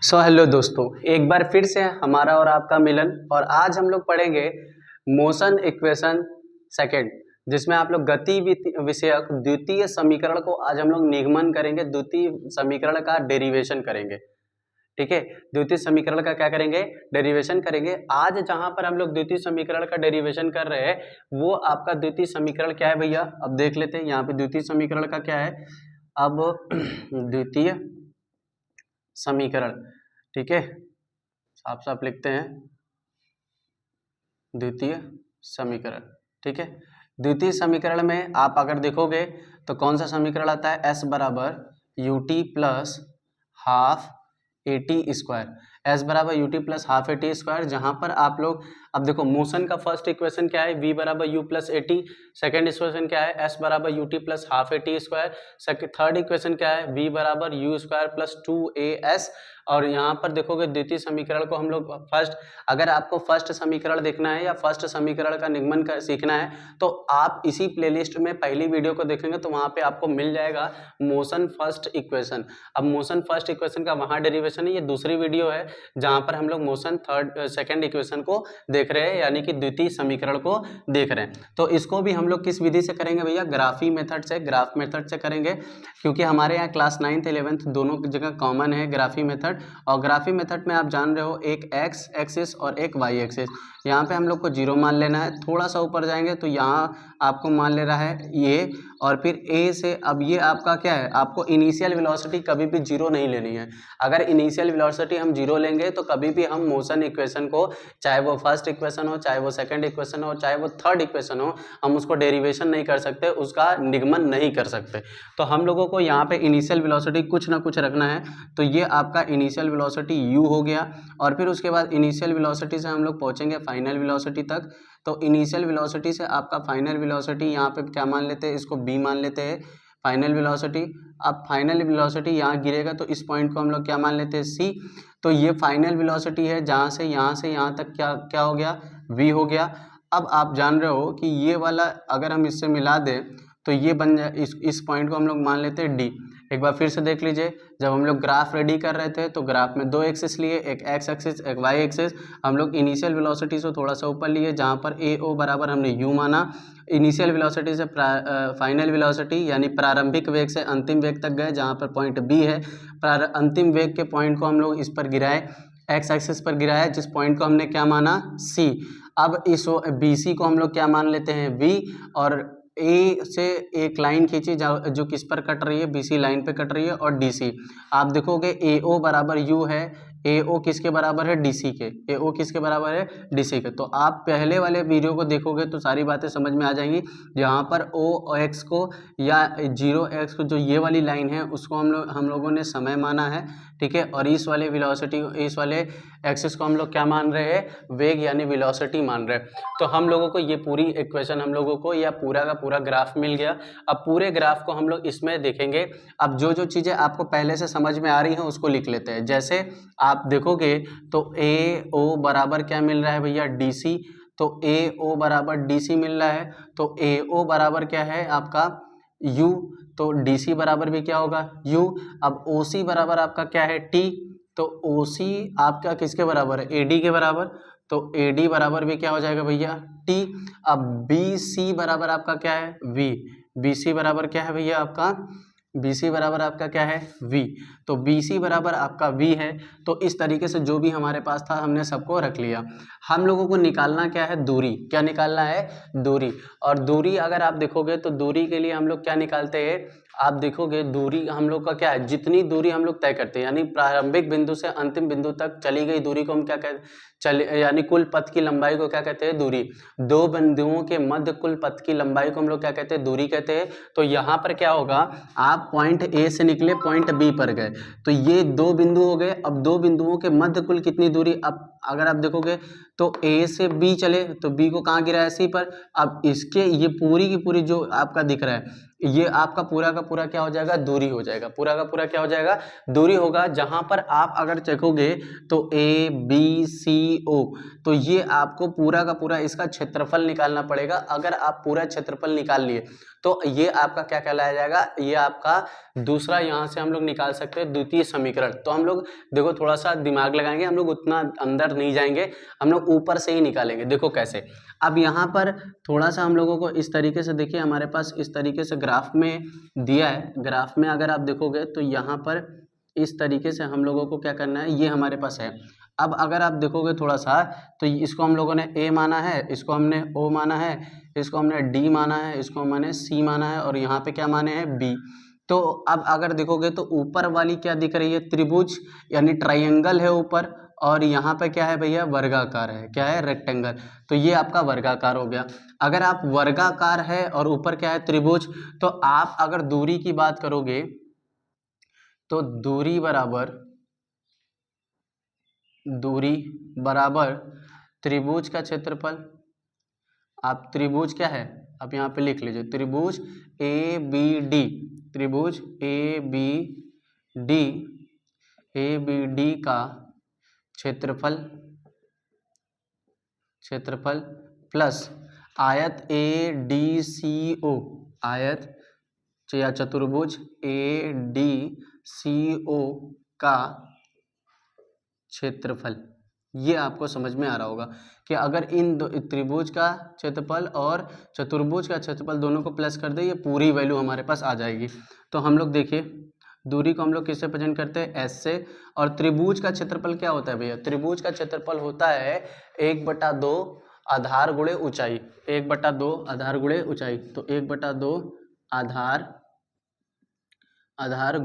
Hello दोस्तों, एक बार फिर से हमारा और आपका मिलन। और आज हम लोग पढ़ेंगे मोशन इक्वेशन सेकंड, जिसमें आप लोग गति विषयक द्वितीय समीकरण को आज हम लोग निगमन करेंगे। द्वितीय समीकरण का डेरिवेशन करेंगे। ठीक है, द्वितीय समीकरण का क्या करेंगे? डेरिवेशन करेंगे। आज जहां पर हम लोग द्वितीय समीकरण का डेरिवेशन कर रहे हैं वो आपका द्वितीय समीकरण क्या है भैया? अब देख लेते हैं यहाँ पे द्वितीय समीकरण का क्या है। अब द्वितीय समीकरण, ठीक है, साफ साफ लिखते हैं द्वितीय समीकरण। ठीक है, द्वितीय समीकरण में आप अगर देखोगे तो कौन सा समीकरण आता है? s बराबर u t plus half a t square. S बराबर u t plus half a t square, जहां पर आप लोग अब देखो मोशन का फर्स्ट इक्वेशन क्या है? v बराबर you plus A T. Second equation क्या है? s बराबर u t plus half a t square. Third equation क्या है? v बराबर you square plus two A S. और यहाँ पर देखोगे द्वितीय समीकरण को हम लोग फर्स्ट, अगर आपको फर्स्ट समीकरण देखना है या फर्स्ट समीकरण का निगमन कर सीखना है तो आप इसी प्लेलिस्ट में पहली वीडियो को देखेंगे तो वहाँ पे आपको मिल जाएगा मोशन फर्स्ट इक्वेशन। अब मोशन फर्स्ट इक्वेशन का वहाँ डेरिवेशन है, ये दूसरी वीडियो है जहाँ पर हम लोग मोशन सेकंड इक्वेशन को देख रहे हैं, यानी कि द्वितीय समीकरण को देख रहे हैं। तो इसको भी हम लोग किस विधि से करेंगे भैया? ग्राफी मेथड से, ग्राफ मेथड से करेंगे, क्योंकि हमारे यहाँ क्लास 9th 11th दोनों जगह कॉमन है ग्राफी मेथड। और ग्राफी मेथड में आप जान रहे हो एक एक्स एक्सिस और एक वाई एक्सिस। यहाँ पे हम लोग को 0 मान लेना है। थोड़ा सा ऊपर जाएंगे तो यहाँ आपको मान ले रहा है ये, और फिर ए से अब ये आपका क्या है? आपको इनिशियल वेलोसिटी कभी भी 0 नहीं लेनी है। अगर इनिशियल वेलोसिटी हम 0 लेंगे तो कभी भी हम मोशन इक्वेशन को, चाहे वो फर्स्ट इक्वेशन हो, चाहे वो सेकंड इक्वेशन हो, चाहे वो थर्ड इक्वेशन हो, हम उसको डेरिवेशन नहीं कर सकते, उसका निगमन नहीं कर सकते। तो हम लोगों को यहाँ पे इनिशियल वेलोसिटी कुछ ना कुछ रखना है। तो ये आपका इनिशियल वेलोसिटी u हो गया, और फिर उसके बाद इनिशियल वेलोसिटी से हम लोग पहुँचेंगे फाइनल वेलोसिटी तक। तो इनिशियल वेलोसिटी से आपका फाइनल वेलोसिटी यहाँ पे क्या मान लेते हैं? इसको b मान लेते हैं फाइनल वेलोसिटी। अब फाइनल वेलोसिटी यहाँ गिरेगा तो इस पॉइंट को हम लोग क्या मान लेते हैं? c। तो ये फाइनल वेलोसिटी है जहाँ से यहाँ तक क्या क्या हो गया? v हो गया। अब आप जान रहे हो कि ये वाला अगर हम इससे मिला दें तो ये बन जाए, इस पॉइंट को हम लोग मान लेते हैं d। एक बार फिर से देख लीजिए, जब हम लोग ग्राफ रेडी कर रहे थे तो ग्राफ में दो एक्सिस लिए, एक एक्स एक्सिस एक वाई एक्सिस। हम लोग इनिशियल वेलोसिटी से थोड़ा सा ऊपर लिए जहाँ पर ए ओ बराबर हमने u माना। इनिशियल वेलोसिटी से फाइनल वेलोसिटी यानी प्रारंभिक वेग से अंतिम वेग तक गए जहाँ पर पॉइंट b है। अंतिम वेग के पॉइंट को हम लोग इस पर गिराए, एक्स एक्सिस पर गिराया, जिस पॉइंट को हमने क्या माना? c। अब इस BC को हम लोग क्या मान लेते हैं? v। और ए से एक लाइन खींची जो किस पर कट रही है? BC लाइन पे कट रही है। और DC आप देखोगे AO बराबर U है, AO किसके बराबर है? DC के। AO किसके बराबर है? DC के। तो आप पहले वाले वीडियो को देखोगे तो सारी बातें समझ में आ जाएंगी। जहाँ पर OX को या 0x को, जो ये वाली लाइन है, उसको हम लोगों ने समय माना है। ठीक है, और इस वाले वेलोसिटी, इस वाले एक्सिस को हम लोग क्या मान रहे हैं? वेग यानी वेलोसिटी मान रहे हैं। तो हम लोगों को ये पूरी इक्वेशन, हम लोगों को या पूरा का पूरा ग्राफ मिल गया। अब पूरे ग्राफ को हम लोग इसमें देखेंगे। अब जो जो चीज़ें आपको पहले से समझ में आ रही हैं उसको लिख लेते हैं। जैसे आप देखोगे तो AO बराबर क्या मिल रहा है भैया? DC। तो AO बराबर DC मिल रहा है, तो AO बराबर क्या है आपका? U। तो DC बराबर भी क्या होगा? U। अब OC बराबर आपका क्या है? T। तो OC आपका किसके बराबर है? AD के बराबर। तो AD बराबर भी क्या हो जाएगा भैया? T। अब BC बराबर आपका क्या है? V। BC बराबर क्या है भैया आपका? BC बराबर आपका क्या है? V। तो BC बराबर आपका V है। तो इस तरीके से जो भी हमारे पास था हमने सबको रख लिया। हम लोगों को निकालना क्या है? दूरी। क्या निकालना है? दूरी। और दूरी अगर आप देखोगे तो दूरी के लिए हम लोग क्या निकालते हैं? आप देखोगे दूरी हम लोग का क्या है? जितनी दूरी हम लोग तय करते हैं, यानी प्रारंभिक बिंदु से अंतिम बिंदु तक चली गई दूरी को हम क्या कहते हैं? यानी कुल पथ की लंबाई को क्या कहते हैं? दूरी। दो बिंदुओं के मध्य कुल पथ की लंबाई को हम लोग क्या कहते हैं? दूरी कहते हैं। तो यहाँ पर क्या होगा? आप पॉइंट A से निकले पॉइंट B पर गए, तो ये दो बिंदु हो गए। अब दो बिंदुओं के मध्य कुल कितनी दूरी? अब अगर आप देखोगे तो A से B चले तो B को कहाँ गिरा है? C पर। अब इसके ये पूरी की पूरी जो आपका दिख रहा है, ये आपका पूरा का पूरा क्या हो जाएगा? दूरी हो जाएगा। पूरा का पूरा क्या हो जाएगा? दूरी होगा। जहां पर आप अगर देखोगे तो ABCO, तो ये आपको पूरा का पूरा इसका क्षेत्रफल निकालना पड़ेगा। अगर आप पूरा क्षेत्रफल निकाल लिए तो ये आपका क्या कहलाया जाएगा, ये आपका दूसरा यहाँ से हम लोग निकाल सकते हैं द्वितीय समीकरण। तो हम लोग देखो थोड़ा सा दिमाग लगाएंगे, हम लोग उतना अंदर नहीं जाएंगे, हम लोग ऊपर से ही निकालेंगे। देखो कैसे, अब यहाँ पर थोड़ा सा हम लोगों को इस तरीके से देखिए, हमारे पास इस तरीके से ग्राफ में दिया है। ग्राफ में अगर आप देखोगे तो यहाँ पर इस तरीके से हम लोगों को क्या करना है, ये हमारे पास है। अब अगर आप देखोगे थोड़ा सा, तो इसको हम लोगों ने A माना है, इसको हमने O माना है, इसको हमने D माना है, इसको हमने C माना है, और यहाँ पे क्या माने हैं B। तो अब अगर देखोगे तो ऊपर वाली क्या दिख रही है, त्रिभुज यानी ट्राइंगल है ऊपर, और यहाँ पे क्या है भैया, वर्गाकार है। क्या है, रेक्टेंगल। तो ये आपका वर्गाकार हो गया। अगर आप वर्गाकार है और ऊपर क्या है, त्रिभुज, तो आप अगर दूरी की बात करोगे तो दूरी बराबर त्रिभुज का क्षेत्रफल। आप त्रिभुज क्या है, आप यहाँ पे लिख लीजिए, त्रिभुज ABD, त्रिभुज ABD का क्षेत्रफल प्लस आयत ADCO, आयत या चतुर्भुज ADCO का क्षेत्रफल। ये आपको समझ में आ रहा होगा कि अगर इन त्रिभुज का क्षेत्रफल और चतुर्भुज का क्षेत्रफल दोनों को प्लस कर दे, ये पूरी वैल्यू हमारे पास आ जाएगी। तो हम लोग देखिए, दूरी को हम लोग किससे प्रेजेंट करते हैं, S से। और त्रिभुज का क्षेत्रफल क्या होता है भैया, त्रिभुज का क्षेत्रफल होता है 1/2 आधार गुणे ऊंचाई, 1/2 आधार गुणे ऊंचाई। तो 1/2 आधार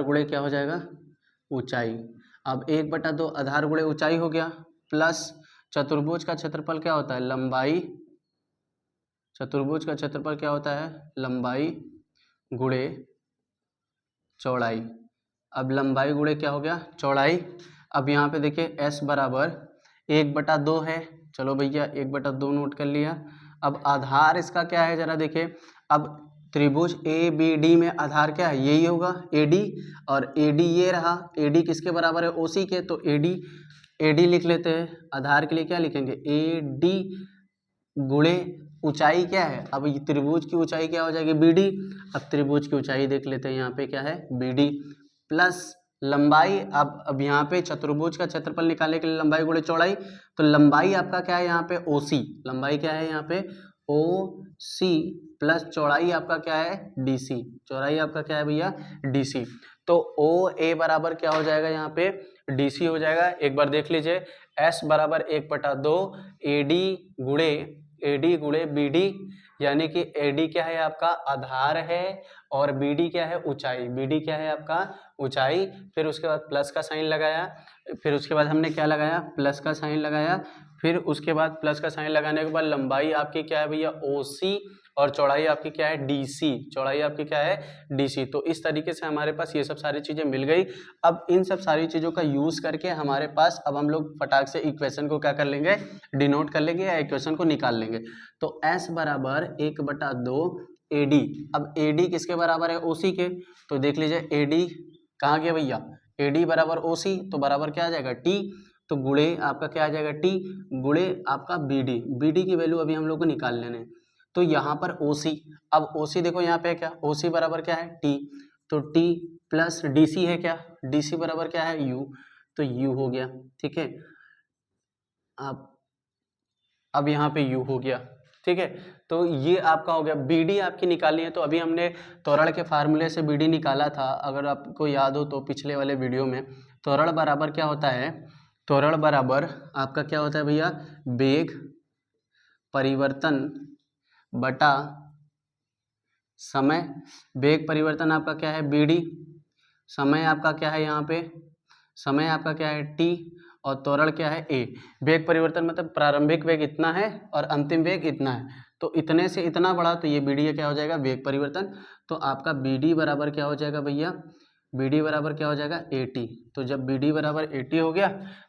गुणे क्या हो जाएगा, ऊंचाई। अब 1/2 आधार गुणे ऊंचाई हो गया, प्लस चतुर्भुज का क्षेत्रफल क्या होता है, लंबाई। चतुर्भुज का क्षेत्रफल क्या होता है, लंबाई गुणे चौड़ाई। अब लंबाई गुणे क्या हो गया, चौड़ाई। अब यहाँ पे देखिए S बराबर 1/2 है। चलो भैया 1/2 नोट कर लिया। अब आधार इसका क्या है जरा देखिए, अब त्रिभुज ABD में आधार क्या है, यही होगा AD, और AD ये रहा, AD किसके बराबर है, OC के। तो AD लिख लेते हैं। आधार के लिए क्या लिखेंगे, AD गुणे ऊंचाई क्या है, अब त्रिभुज की ऊंचाई क्या हो जाएगी, BD। अब त्रिभुज की ऊंचाई देख लेते हैं, यहाँ पे क्या है, BD, प्लस लंबाई। अब यहाँ पे चतुर्भुज का क्षेत्रफल निकालने के लिए लंबाई गुणे चौड़ाई, तो लंबाई आपका क्या है यहाँ पे, OC। लंबाई क्या है यहाँ पे, OC, प्लस चौड़ाई आपका क्या है, DC। चौड़ाई आपका क्या है भैया, DC। तो OA बराबर क्या हो जाएगा यहाँ पे, DC हो जाएगा। एक बार देख लीजिए, S बराबर 1/2 AD गुणे BD, यानी कि AD क्या है आपका आधार है, और BD क्या है ऊंचाई। BD क्या है आपका ऊंचाई। फिर उसके बाद प्लस का साइन लगाया, फिर उसके बाद हमने क्या लगाया, प्लस का साइन लगाया। फिर उसके बाद प्लस का साइन लगाने के बाद लंबाई आपकी क्या है भैया, OC, और चौड़ाई आपकी क्या है, DC। चौड़ाई आपकी क्या है, DC। तो इस तरीके से हमारे पास ये सब सारी चीजें मिल गई। अब इन सब सारी चीजों का यूज करके हमारे पास, अब हम लोग फटाक से इक्वेशन को क्या कर लेंगे, डिनोट कर लेंगे या इक्वेशन को निकाल लेंगे। तो S बराबर 1/2 AD। अब AD किसके बराबर है, OC के। तो देख लीजिए AD कहाँ गया भैया, AD बराबर OC, तो बराबर क्या आ जाएगा, T। तो गुणे आपका क्या आ जाएगा, T गुणे आपका BD की वैल्यू अभी हम लोग को निकाल लेने हैं। तो यहाँ पर OC, अब OC देखो यहाँ पे क्या, OC बराबर क्या है, T। तो T प्लस DC है क्या, DC बराबर क्या है, U। तो U हो गया, ठीक है। अब यहाँ पे U हो गया, ठीक है। तो ये आपका हो गया। BD आपकी निकालनी है, तो अभी हमने त्वरण के फार्मूले से BD निकाला था, अगर आपको याद हो तो पिछले वाले वीडियो में। त्वरण बराबर क्या होता है, त्वरण बराबर आपका क्या होता है भैया, वेग परिवर्तन बटा समय। वेग परिवर्तन आपका क्या है, BD। समय आपका क्या है यहाँ पे, समय आपका क्या है, T, और त्वरण क्या है, A। वेग परिवर्तन मतलब प्रारंभिक वेग इतना है और अंतिम वेग इतना है, तो इतने से इतना बड़ा, तो ये BD क्या हो जाएगा, वेग परिवर्तन। तो आपका BD बराबर क्या हो जाएगा भैया, BD बराबर क्या हो जाएगा, 80। तो जब BD बराबर 80 हो गया,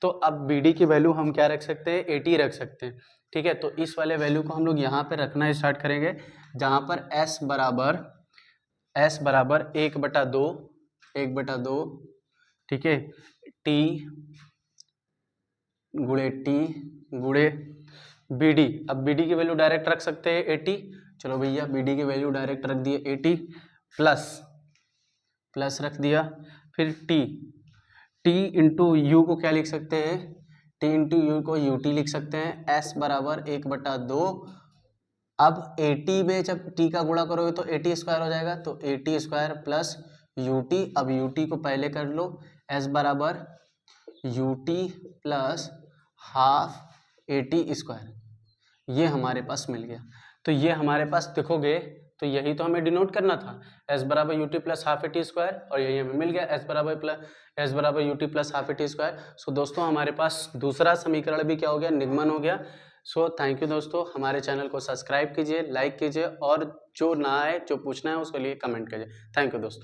तो अब BD की वैल्यू हम क्या रख सकते हैं, 80 रख सकते हैं, ठीक है। तो इस वाले वैल्यू को हम लोग यहाँ पे रखना स्टार्ट करेंगे, जहाँ पर S बराबर 1/2, ठीक है, T गुणे BD। अब BD की वैल्यू डायरेक्ट रख सकते हैं 80, चलो भैया बी डी की वैल्यू डायरेक्ट रख दिए 80 प्लस रख दिया, फिर टी इंटू यू को क्या लिख सकते हैं, टी इंटू यू को यू टी लिख सकते हैं, एस बराबर 1/2। अब 80 में जब टी का गुणा करोगे तो 80 स्क्वायर हो जाएगा, तो 80 स्क्वायर प्लस यू टी, अब यू टी को पहले कर लो, एस बराबर u t plus half 80 square, ये हमारे पास मिल गया। तो ये हमारे पास देखोगे तो यही तो हमें डिनोट करना था, एस बराबर u t plus half 80 square, और यही हमें मिल गया एस बराबर u t plus half 80 square. So दोस्तों हमारे पास दूसरा समीकरण भी क्या हो गया, निगमन हो गया। सो थैंक यू दोस्तों, हमारे चैनल को सब्सक्राइब कीजिए, लाइक कीजिए, और जो ना आए जो पूछना है उसके लिए कमेंट कीजिए। थैंक यू दोस्तों।